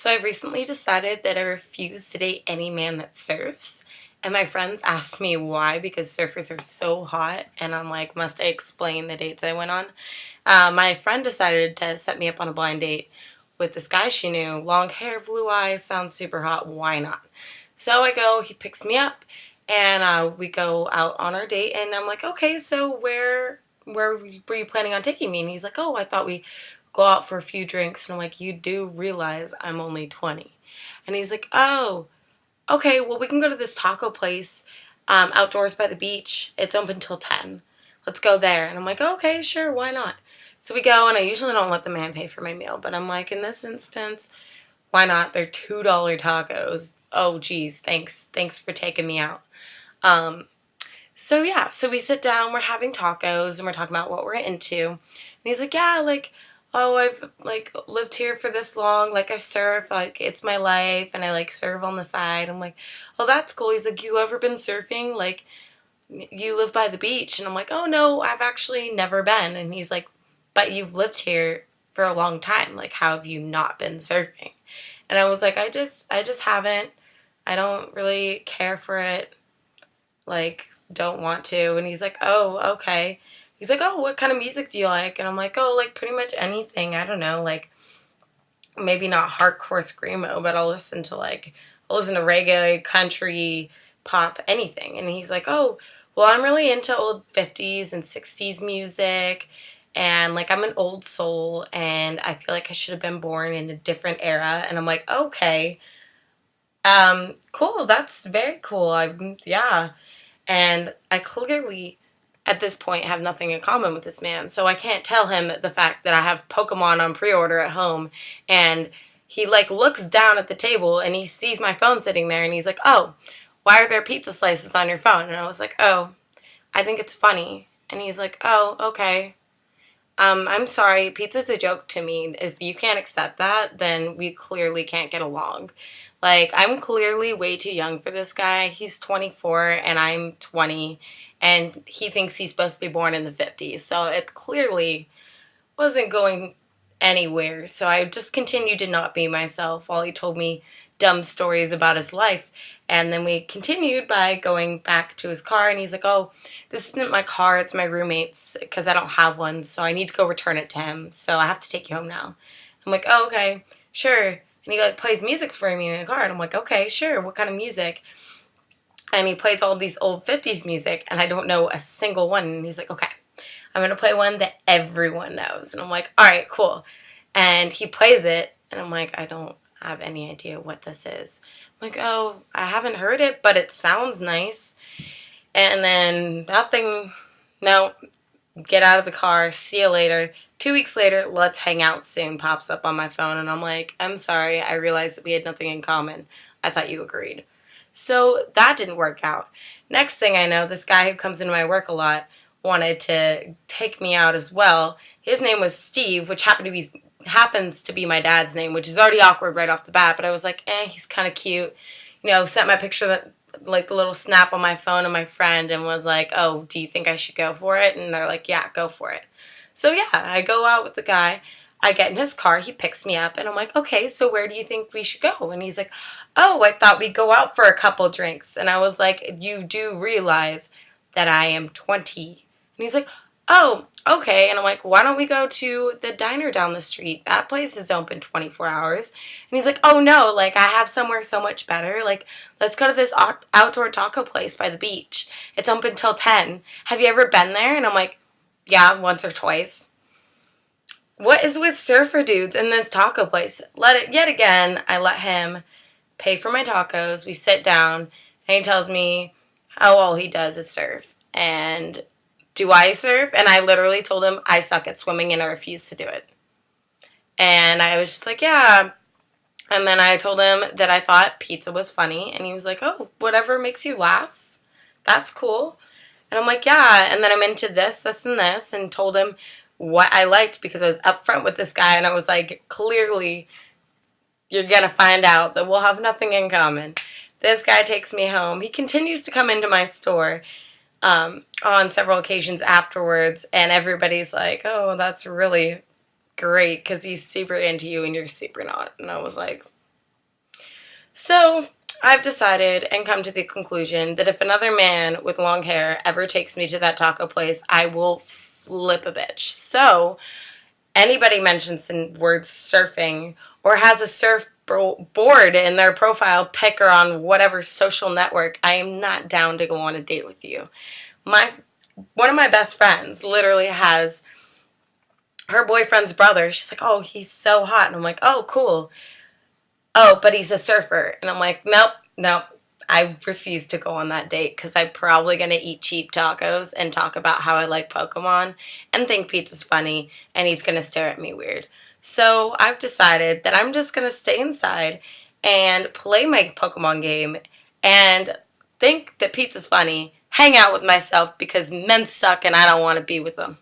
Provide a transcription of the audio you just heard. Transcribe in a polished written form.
So I've recently decided that I refuse to date any man that surfs. And my friends asked me why because surfers are so hot. And I'm like, must I explain the dates I went on? My friend decided to set me up on a blind date with this guy she knew. Long hair, blue eyes, sounds super hot. Why not? So I go, he picks me up, and we go out on our date. And I'm like, okay, so where were you planning on taking me? And he's like, oh, I thought we go out for a few drinks. And I'm like, you do realize I'm only 20. And he's like, oh, okay, well, we can go to this taco place outdoors by the beach. It's open till 10. Let's go there. And I'm like, okay, sure, why not? So we go, and I usually don't let the man pay for my meal, but I'm like, in this instance, why not? They're $2 tacos. Oh, geez, thanks for taking me out. Um, so yeah, so we sit down, we're having tacos, and we're talking about what we're into. And he's like, yeah, like, oh, I've like lived here for this long, like I surf, like it's my life, and I like surf on the side. I'm like, oh, that's cool. He's like, you ever been surfing? Like, you live by the beach? And I'm like, oh no, I've actually never been. And he's like, but you've lived here for a long time. Like, how have you not been surfing? And I was like, I just haven't. I don't really care for it. Like, don't want to. And he's like, oh, okay. He's like, oh, what kind of music do you like? And I'm like, oh, like pretty much anything. I don't know, like maybe not hardcore screamo, but I'll listen to reggae, country, pop, anything. And he's like, oh, well, I'm really into old 50s and 60s music. And like I'm an old soul, and I feel like I should have been born in a different era. And I'm like, okay, cool. That's very cool. Yeah. And I clearly, at this point, have nothing in common with this man. So I can't tell him the fact that I have Pokemon on pre-order at home. And he, like, looks down at the table and he sees my phone sitting there and he's like, oh, why are there pizza slices on your phone? And I was like, oh, I think it's funny. And he's like, oh, okay. I'm sorry, pizza's a joke to me. If you can't accept that, then we clearly can't get along. Like, I'm clearly way too young for this guy. He's 24 and I'm 20, and he thinks he's supposed to be born in the 50s. So it clearly wasn't going anywhere. So I just continued to not be myself while he told me dumb stories about his life. And then we continued by going back to his car, and he's like, oh, this isn't my car, it's my roommate's, because I don't have one, so I need to go return it to him, so I have to take you home now. I'm like, oh, okay, sure. And he like plays music for me in the car, and I'm like, okay, sure, what kind of music? And he plays all these old 50s music, and I don't know a single one. And he's like, okay, I'm going to play one that everyone knows. And I'm like, all right, cool. And he plays it, and I'm like, I don't have any idea what this is. I'm like, oh, I haven't heard it, but it sounds nice. And then nothing, no, get out of the car, see you later. 2 weeks later, let's hang out soon pops up on my phone, and I'm like, I'm sorry, I realized that we had nothing in common. I thought you agreed. So that didn't work out. Next thing I know, this guy who comes into my work a lot wanted to take me out as well. His name was Steve, which happens to be my dad's name, which is already awkward right off the bat, but I was like, he's kind of cute. You know, sent my picture that like the little snap on my phone of my friend and was like, oh, do you think I should go for it? And they're like, yeah, go for it. So yeah, I go out with the guy. I get in his car, he picks me up, and I'm like, okay, so where do you think we should go? And he's like, oh, I thought we'd go out for a couple drinks. And I was like, you do realize that I am 20. And he's like, oh, okay. And I'm like, why don't we go to the diner down the street? That place is open 24 hours. And he's like, oh no, like I have somewhere so much better. Like, let's go to this outdoor taco place by the beach. It's open till 10. Have you ever been there? And I'm like, yeah, once or twice. What is with surfer dudes in this taco place? Yet again, I let him pay for my tacos. We sit down, and he tells me how all he does is surf. And do I surf? And I literally told him I suck at swimming and I refuse to do it. And I was just like, yeah. And then I told him that I thought pizza was funny. And he was like, oh, whatever makes you laugh. That's cool. And I'm like, yeah. And then I'm into this, and this. And told him what I liked because I was upfront with this guy. And I was like, clearly, you're going to find out that we'll have nothing in common. This guy takes me home. He continues to come into my store on several occasions afterwards, and everybody's like, oh, that's really great because he's super into you and you're super not. And I was like, So I've decided and come to the conclusion that if another man with long hair ever takes me to that taco place, I will flip a bitch. So anybody mentions the word surfing or has a surfboard in their profile pic or on whatever social network, I am not down to go on a date with you. My One of my best friends literally has her boyfriend's brother. She's like, oh, he's so hot. And I'm like, oh, cool. Oh, but he's a surfer. And I'm like, nope, nope. I refuse to go on that date because I'm probably going to eat cheap tacos and talk about how I like Pokemon and think pizza's funny, and he's going to stare at me weird. So I've decided that I'm just going to stay inside and play my Pokemon game and think that pizza's funny, hang out with myself because men suck and I don't want to be with them.